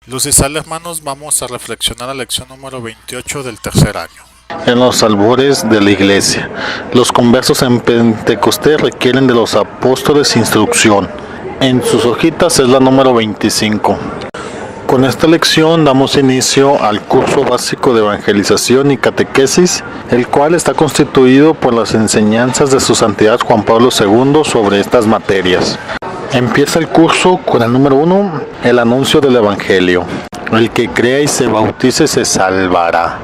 Luz y sal, hermanos, vamos a reflexionar la lección número 28 del tercer año. En los albores de la iglesia, los conversos en Pentecostés requieren de los apóstoles instrucción. En sus hojitas es la número 25. Con esta lección damos inicio al curso básico de evangelización y catequesis, el cual está constituido por las enseñanzas de su santidad Juan Pablo II sobre estas materias. Empieza el curso con el número 1, el anuncio del evangelio. El que crea y se bautice se salvará.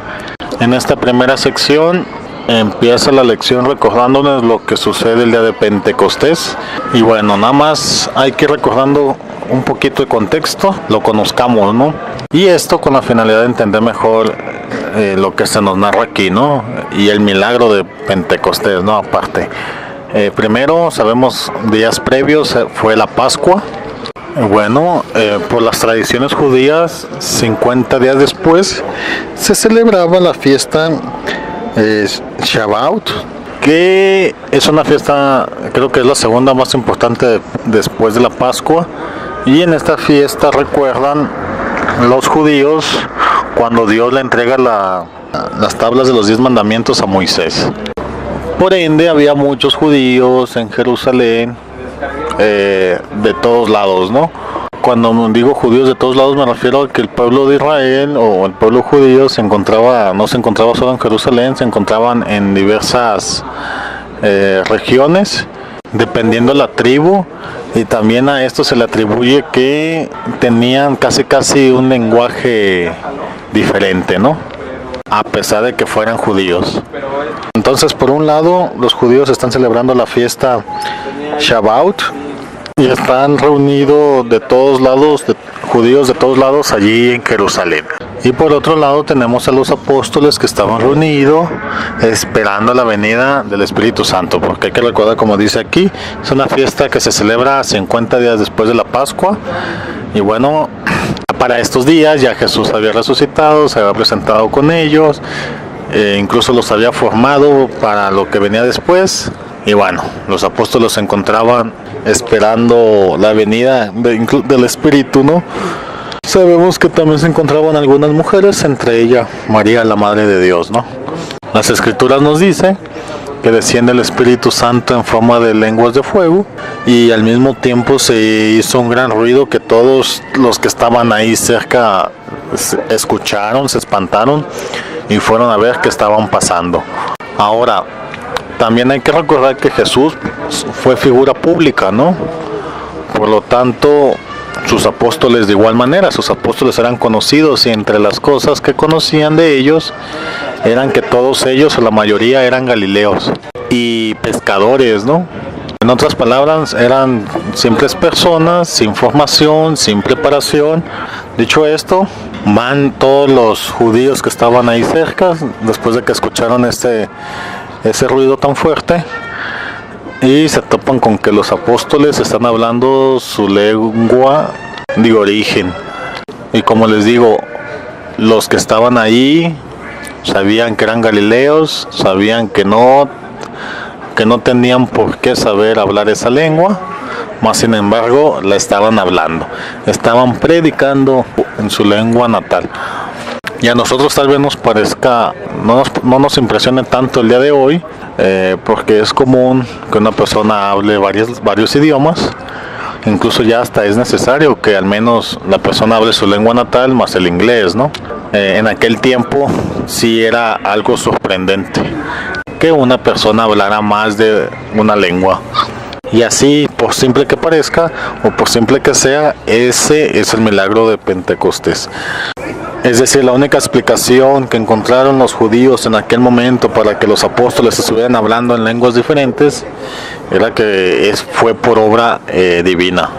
En esta primera sección empieza la lección recordándonos lo que sucede el día de Pentecostés. Y bueno, nada más hay que ir recordando un poquito de contexto, lo conozcamos, ¿no? Y esto con la finalidad de entender mejor lo que se nos narra aquí, ¿no? Y el milagro de Pentecostés, ¿no? Aparte. Primero, sabemos, días previos fue la Pascua. Bueno, por las tradiciones judías, 50 días después se celebraba la fiesta Shabbat, que es una fiesta, creo que es la segunda más importante después de la Pascua. Y en esta fiesta recuerdan los judíos cuando Dios le entrega las tablas de los 10 mandamientos a Moisés. Por ende, había muchos judíos en Jerusalén, de todos lados, ¿no? Cuando digo judíos de todos lados me refiero a que el pueblo de Israel o el pueblo judío no se encontraba solo en Jerusalén, se encontraban en diversas regiones, dependiendo de la tribu, y también a esto se le atribuye que tenían casi un lenguaje diferente, ¿no? A pesar de que fueran judíos. Entonces, por un lado, los judíos están celebrando la fiesta Shabbat y están reunidos de todos lados, judíos de todos lados allí en Jerusalén. Y por otro lado tenemos a los apóstoles que estaban reunidos esperando la venida del Espíritu Santo, porque hay que recordar, como dice aquí, es una fiesta que se celebra 50 días después de la Pascua. Y bueno, para estos días ya Jesús había resucitado, se había presentado con ellos, incluso los había formado para lo que venía después. Y bueno, los apóstoles se encontraban esperando la venida del Espíritu, ¿no? Sabemos que también se encontraban algunas mujeres, entre ellas María, la Madre de Dios, ¿no? Las Escrituras nos dicen que desciende el Espíritu Santo en forma de lenguas de fuego, y al mismo tiempo se hizo un gran ruido que todos los que estaban ahí cerca escucharon, se espantaron y fueron a ver qué estaban pasando. Ahora, también hay que recordar que Jesús fue figura pública, ¿no? Por lo tanto, sus apóstoles de igual manera, sus apóstoles eran conocidos, y entre las cosas que conocían de ellos eran que todos ellos, o la mayoría, eran galileos y pescadores, ¿no? En otras palabras, eran simples personas, sin formación, sin preparación. Dicho esto, van todos los judíos que estaban ahí cerca, después de que escucharon ese ruido tan fuerte, y se topan con que los apóstoles están hablando su lengua de origen. Y como les digo, los que estaban ahí sabían que eran galileos, sabían que no tenían por qué saber hablar esa lengua, mas sin embargo la estaban hablando, estaban predicando en su lengua natal. Y a nosotros tal vez nos parezca, no nos impresione tanto el día de hoy, porque es común que una persona hable varios idiomas. Incluso ya hasta es necesario que al menos la persona hable su lengua natal más el inglés, ¿no? En aquel tiempo sí era algo sorprendente que una persona hablara más de una lengua. Y así, por simple que parezca o por simple que sea, ese es el milagro de Pentecostés. Es decir, la única explicación que encontraron los judíos en aquel momento para que los apóstoles estuvieran hablando en lenguas diferentes era que fue por obra divina.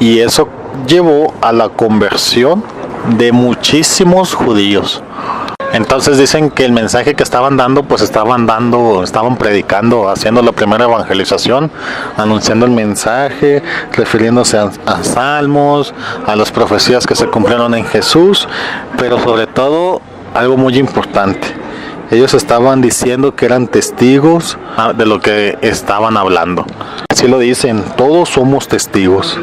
Y eso llevó a la conversión de muchísimos judíos. Entonces dicen que el mensaje que estaban dando, pues estaban predicando, haciendo la primera evangelización, anunciando el mensaje, refiriéndose a salmos, a las profecías que se cumplieron en Jesús, pero sobre todo algo muy importante. Ellos estaban diciendo que eran testigos de lo que estaban hablando. Así lo dicen, todos somos testigos.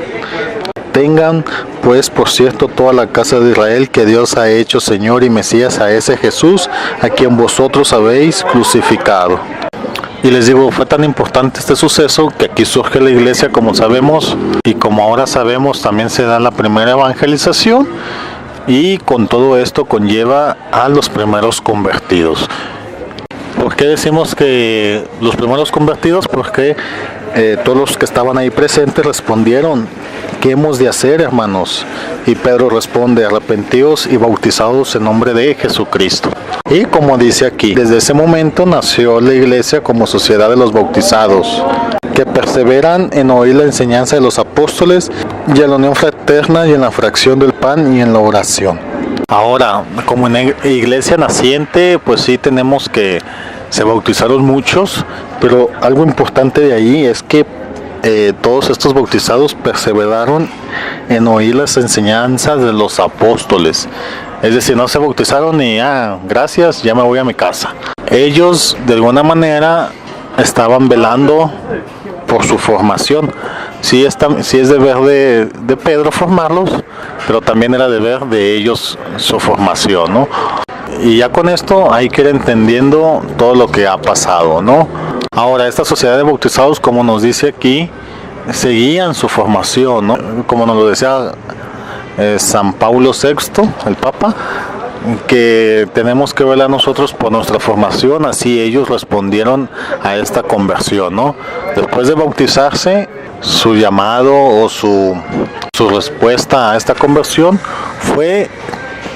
tengan pues por cierto toda la casa de Israel que Dios ha hecho Señor y Mesías a ese Jesús a quien vosotros habéis crucificado. Y les digo, fue tan importante este suceso que aquí surge la iglesia, como sabemos, y como ahora sabemos también se da la primera evangelización, y con todo esto conlleva a los primeros convertidos. ¿Por qué decimos que los primeros convertidos? Porque todos los que estaban ahí presentes respondieron: ¿qué hemos de hacer, hermanos? Y Pedro responde: arrepentidos y bautizados en nombre de Jesucristo. Y como dice aquí, desde ese momento nació la iglesia como sociedad de los bautizados, que perseveran en oír la enseñanza de los apóstoles y en la unión fraterna y en la fracción del pan y en la oración. Ahora, como en iglesia naciente, pues sí tenemos que se bautizaron muchos, pero algo importante de ahí es que todos estos bautizados perseveraron en oír las enseñanzas de los apóstoles. Es decir, no se bautizaron y gracias, ya me voy a mi casa. Ellos de alguna manera estaban velando por su formación. Sí es deber de Pedro formarlos, pero también era deber de ellos su formación, ¿no? Y ya con esto hay que ir entendiendo todo lo que ha pasado, ¿no? Ahora, esta sociedad de bautizados, como nos dice aquí, seguían su formación, ¿no? Como nos lo decía San Pablo VI, el Papa, que tenemos que velar nosotros por nuestra formación, así ellos respondieron a esta conversión, ¿no? Después de bautizarse, su llamado o su respuesta a esta conversión fue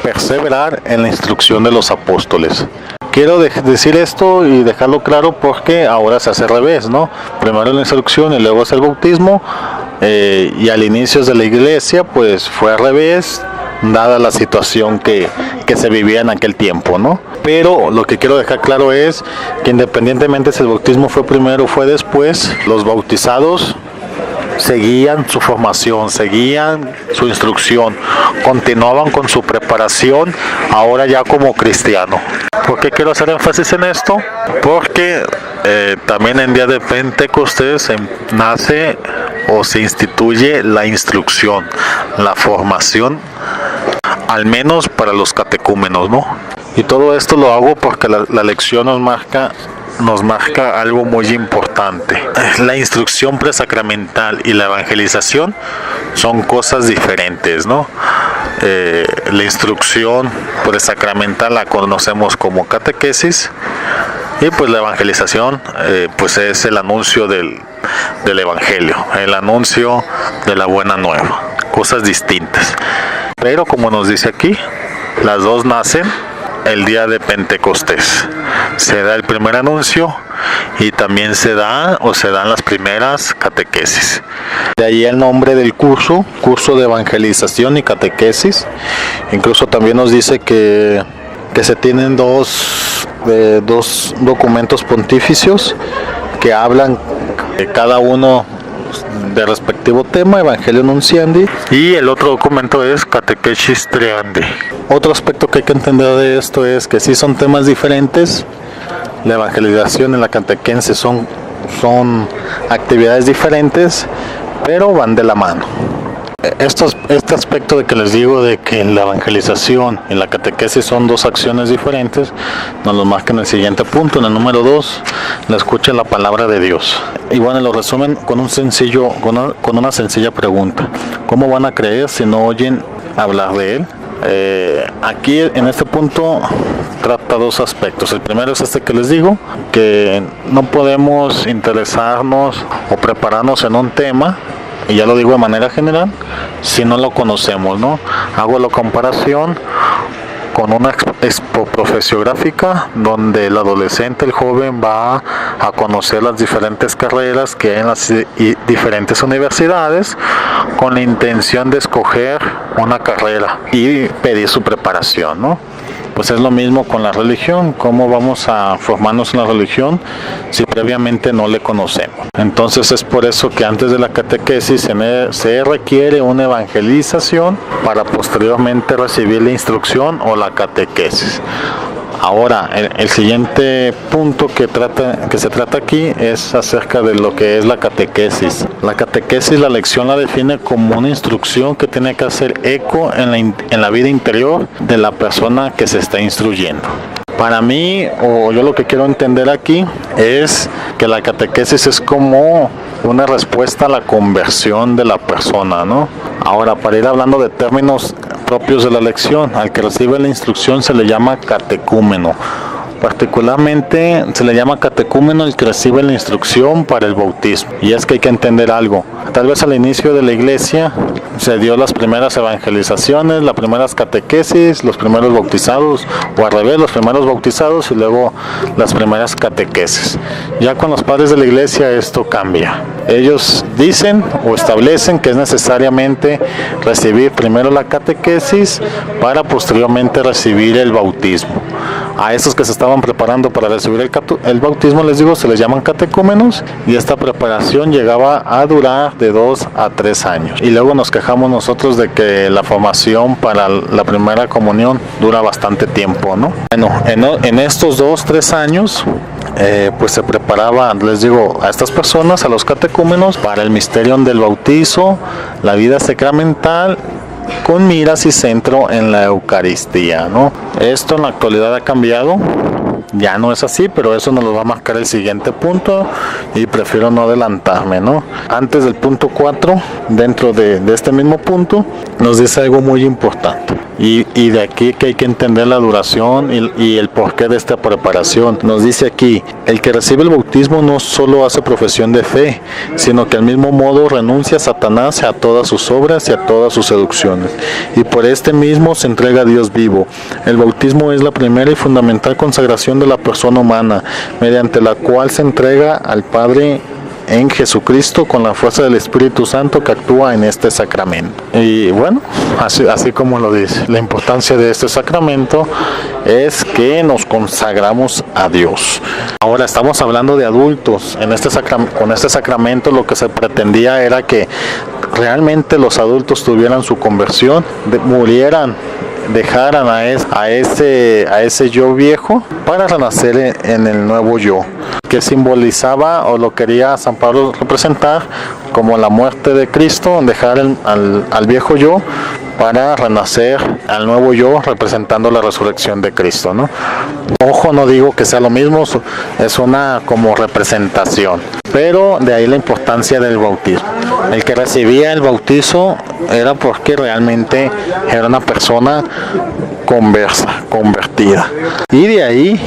perseverar en la instrucción de los apóstoles. Quiero decir esto y dejarlo claro porque ahora se hace al revés, ¿no? Primero la instrucción y luego es el bautismo, y al inicio de la iglesia pues fue al revés, dada la situación que se vivía en aquel tiempo, ¿no? Pero lo que quiero dejar claro es que independientemente si el bautismo fue primero o fue después, los bautizados seguían su formación, seguían su instrucción, continuaban con su preparación, ahora ya como cristiano. ¿Por qué quiero hacer énfasis en esto? Porque también en día de Pentecostés nace o se instituye la instrucción, la formación, al menos para los catecúmenos, ¿no? Y todo esto lo hago porque la lección nos marca algo muy importante. La instrucción presacramental y la evangelización son cosas diferentes, ¿no? La instrucción presacramental la conocemos como catequesis, y pues la evangelización pues es el anuncio del evangelio, el anuncio de la buena nueva, cosas distintas. Pero como nos dice aquí, las dos nacen el día de Pentecostés. Se da el primer anuncio y también se dan las primeras catequesis. De ahí el nombre del curso de evangelización y catequesis. Incluso también nos dice que se tienen dos documentos pontificios que hablan de cada uno de respectivo tema, Evangelio Nunciandi, y el otro documento es Catequesis Treandi. Otro aspecto que hay que entender de esto es que sí son temas diferentes. La evangelización y la catequesis son actividades diferentes, pero van de la mano. Este aspecto de que les digo de que la evangelización y la catequesis son dos acciones diferentes, nos lo marca en el siguiente punto, en el número 2, la escucha la palabra de Dios. Y bueno, lo resumen con una sencilla pregunta: ¿cómo van a creer si no oyen hablar de Él? Aquí en este punto trata dos aspectos. El primero es este que les digo, que no podemos interesarnos o prepararnos en un tema, y ya lo digo de manera general, si no lo conocemos, ¿no? Hago la comparación con una expoprofesiográfica donde el adolescente, el joven, va a conocer las diferentes carreras que hay en las diferentes universidades con la intención de escoger una carrera y pedir su preparación, ¿no? Pues es lo mismo con la religión. ¿Cómo vamos a formarnos en la religión si previamente no le conocemos? Entonces es por eso que antes de la catequesis se requiere una evangelización para posteriormente recibir la instrucción o la catequesis. Ahora, el siguiente punto que se trata aquí es acerca de lo que es la catequesis. La catequesis, la lección la define como una instrucción que tiene que hacer eco en la vida interior de la persona que se está instruyendo. Para mí, o yo lo que quiero entender aquí, es que la catequesis es como una respuesta a la conversión de la persona, ¿no? Ahora, para ir hablando de términos propios de la lección, al que recibe la instrucción se le llama catecúmeno. Particularmente se le llama catecúmeno el que recibe la instrucción para el bautismo. Y es que hay que entender algo. Tal vez al inicio de la iglesia se dio las primeras evangelizaciones, las primeras catequesis, los primeros bautizados, o al revés, los primeros bautizados y luego las primeras catequesis. Ya con los padres de la iglesia esto cambia. Ellos dicen o establecen que es necesariamente recibir primero la catequesis para posteriormente recibir el bautismo. A estos que se estaban preparando para recibir el bautismo, les digo, se les llaman catecúmenos, y esta preparación llegaba a durar de 2 a 3 años. Y luego nos quejamos nosotros de que la formación para la primera comunión dura bastante tiempo, ¿no? Bueno, en estos 2-3 años, pues se preparaba, les digo, a estas personas, a los catecúmenos, para el misterio del bautizo, la vida sacramental, con miras y centro en la Eucaristía, ¿no? Esto en la actualidad ha cambiado, ya no es así, pero eso nos lo va a marcar el siguiente punto y prefiero no adelantarme, ¿no? Antes del punto 4, dentro de este mismo punto, nos dice algo muy importante. Y de aquí que hay que entender la duración y el porqué de esta preparación. Nos dice aquí, el que recibe el bautismo no solo hace profesión de fe, sino que al mismo modo renuncia a Satanás, a todas sus obras y a todas sus seducciones. Y por este mismo se entrega a Dios vivo. El bautismo es la primera y fundamental consagración de la persona humana, mediante la cual se entrega al Padre en Jesucristo con la fuerza del Espíritu Santo que actúa en este sacramento. Y bueno, así como lo dice, la importancia de este sacramento es que nos consagramos a Dios. Ahora estamos hablando de adultos. Con este sacramento lo que se pretendía era que realmente los adultos tuvieran su conversión, murieran, dejaran a ese yo viejo para renacer en el nuevo yo, que simbolizaba o lo quería San Pablo representar como la muerte de Cristo, dejar al viejo yo para renacer al nuevo yo, representando la resurrección de Cristo, ¿no? Ojo, no digo que sea lo mismo, es una como representación, pero de ahí la importancia del bautismo. El que recibía el bautizo era porque realmente era una persona convertida, y de ahí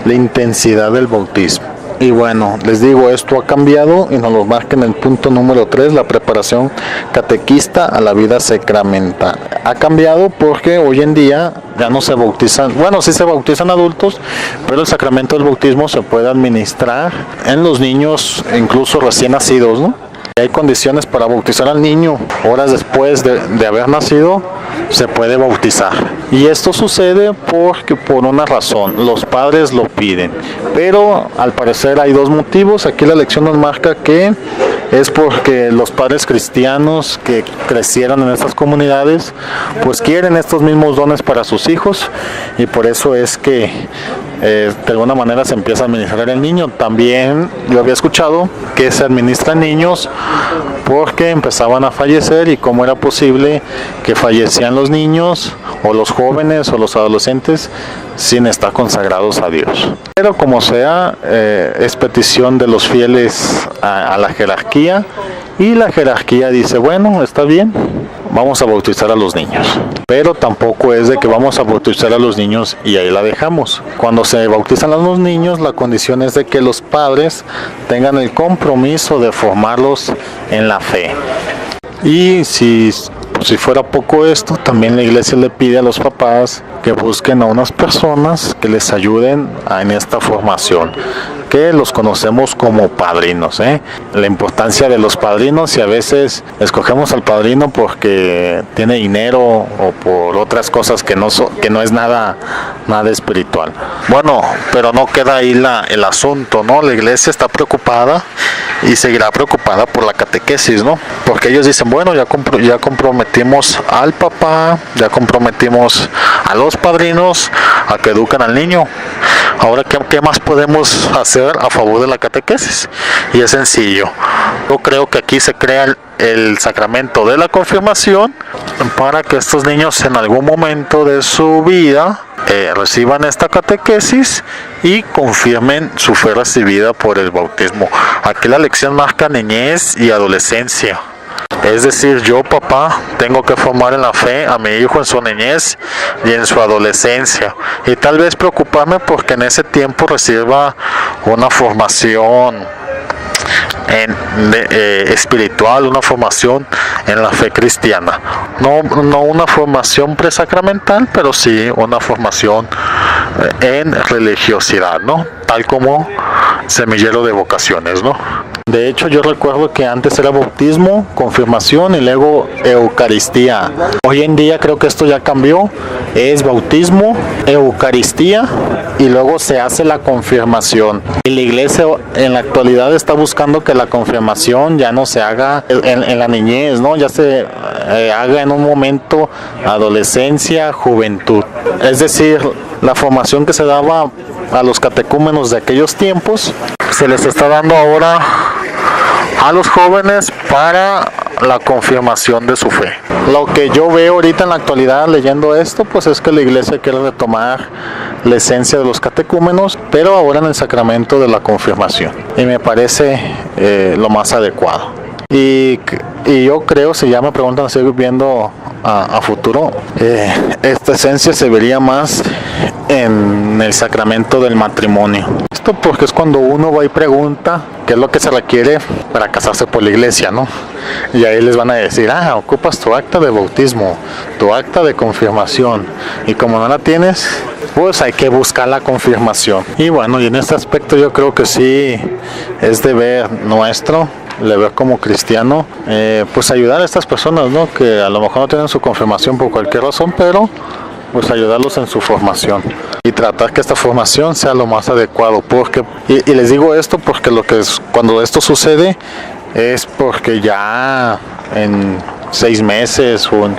la intensidad del bautismo. Y bueno, les digo, esto ha cambiado y nos lo marca en el punto número 3, la preparación catequista a la vida sacramental. Ha cambiado porque hoy en día ya no se bautizan, bueno, sí se bautizan adultos, pero el sacramento del bautismo se puede administrar en los niños, incluso recién nacidos, ¿no? Hay condiciones para bautizar al niño, horas después de haber nacido, se puede bautizar. Y esto sucede porque por una razón, los padres lo piden. Pero al parecer hay dos motivos. Aquí la lección nos marca que es porque los padres cristianos que crecieron en estas comunidades, pues quieren estos mismos dones para sus hijos, y por eso es que de alguna manera se empieza a administrar el niño. También yo había escuchado que se administran niños porque empezaban a fallecer, y cómo era posible que fallecían los niños o los jóvenes o los adolescentes sin estar consagrados a Dios. Pero como sea, es petición de los fieles a la jerarquía, y la jerarquía dice, bueno, está bien, vamos a bautizar a los niños. Pero tampoco es de que vamos a bautizar a los niños y ahí la dejamos. Cuando se bautizan a los niños, la condición es de que los padres tengan el compromiso de formarlos en la fe. Y si fuera poco esto, también la iglesia le pide a los papás que busquen a unas personas que les ayuden en esta formación. que los conocemos como padrinos, ¿eh? La importancia de los padrinos, y a veces escogemos al padrino porque tiene dinero o por otras cosas que no es nada espiritual. Bueno, pero no queda ahí el asunto, ¿no? La iglesia está preocupada y seguirá preocupada por la catequesis, ¿no? Porque ellos dicen, bueno, ya comprometimos al papá, ya comprometimos a los padrinos a que eduquen al niño. Ahora, ¿qué más podemos hacer a favor de la catequesis? Y es sencillo. Yo creo que aquí se crea el sacramento de la confirmación para que estos niños en algún momento de su vida reciban esta catequesis y confirmen su fe recibida por el bautismo. Aquí la lección marca niñez y adolescencia. Es decir, yo, papá, tengo que formar en la fe a mi hijo en su niñez y en su adolescencia, y tal vez preocuparme porque en ese tiempo reciba una formación espiritual, una formación en la fe cristiana. No una formación presacramental, pero sí una formación en religiosidad, ¿no? Tal como semillero de vocaciones, ¿no? De hecho, yo recuerdo que antes era bautismo, confirmación y luego Eucaristía. Hoy en día creo que esto ya cambió. Es bautismo, Eucaristía y luego se hace la confirmación. Y la iglesia en la actualidad está buscando que la confirmación ya no se haga en la niñez, ¿no? Ya se haga en un momento adolescencia, juventud. Es decir, la formación que se daba a los catecúmenos de aquellos tiempos se les está dando ahora a los jóvenes para la confirmación de su fe. Lo que yo veo ahorita en la actualidad leyendo esto, pues es que la iglesia quiere retomar la esencia de los catecúmenos, pero ahora en el sacramento de la confirmación, y me parece lo más adecuado. Y yo creo, si ya me preguntan, así viendo a futuro, esta esencia se vería más en el sacramento del matrimonio. Esto porque es cuando uno va y pregunta qué es lo que se requiere para casarse por la iglesia, ¿no? Y ahí les van a decir, ocupas tu acta de bautismo, tu acta de confirmación, y como no la tienes, pues hay que buscar la confirmación. Y bueno, y en este aspecto yo creo que sí es deber nuestro, deber como cristiano, pues ayudar a estas personas, ¿no? Que a lo mejor no tienen su confirmación por cualquier razón, pero pues ayudarlos en su formación y tratar que esta formación sea lo más adecuado, porque y les digo esto porque cuando esto sucede es porque ya en 6 meses o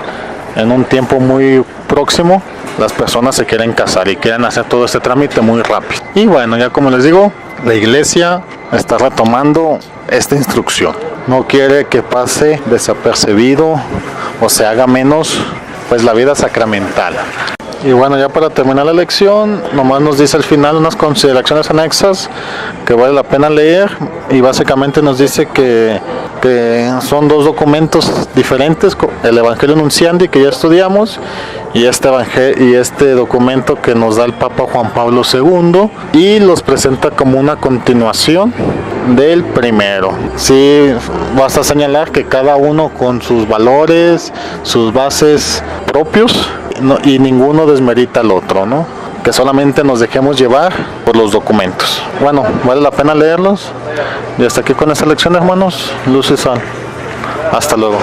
en un tiempo muy próximo las personas se quieren casar y quieren hacer todo este trámite muy rápido. Y bueno, ya como les digo, la iglesia está retomando esta instrucción, no quiere que pase desapercibido o se haga menos pues la vida sacramental. Y bueno, ya para terminar la lección, nomás nos dice al final unas consideraciones anexas que vale la pena leer, y básicamente nos dice que son 2 documentos diferentes, el Evangelio Nunciandi que ya estudiamos y este documento que nos da el Papa Juan Pablo II, y los presenta como una continuación del primero. Sí, basta señalar que cada uno con sus valores, sus bases propios, y ninguno desmerita al otro, ¿no? Que solamente nos dejemos llevar por los documentos. Bueno, vale la pena leerlos. Y hasta aquí con esta lección, hermanos. Luz y sal. Hasta luego.